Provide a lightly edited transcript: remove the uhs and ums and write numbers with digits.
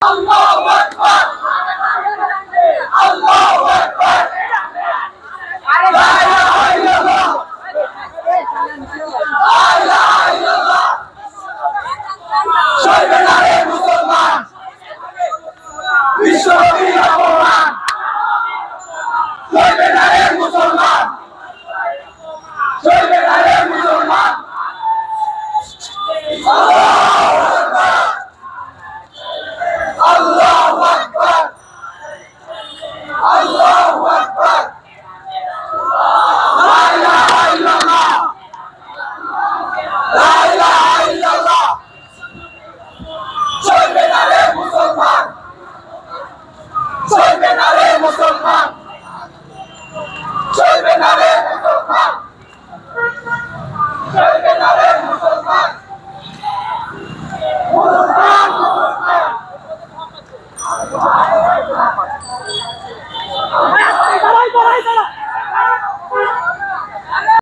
আল্লাহু আকবার আল্লাহু আকবার লা ইলাহা ইল্লাল্লাহ লা ইলাহা ইল্লাল্লাহ চলবে না রে মুসলমান বিশ্বনবীর অপমান চলবে না রে মুসলমান চলবে না রে মুসলমান আল্লাহু আকবার আল্লাহু আকবার লা ইলাহা ইল্লাল্লাহ লা ইলাহা ইল্লাল্লাহ চলবে না রে মুসলমান চলবে না রে মুসলমান চলবে না রে মুসলমান চলবে না রে মুসলমান মুসলমান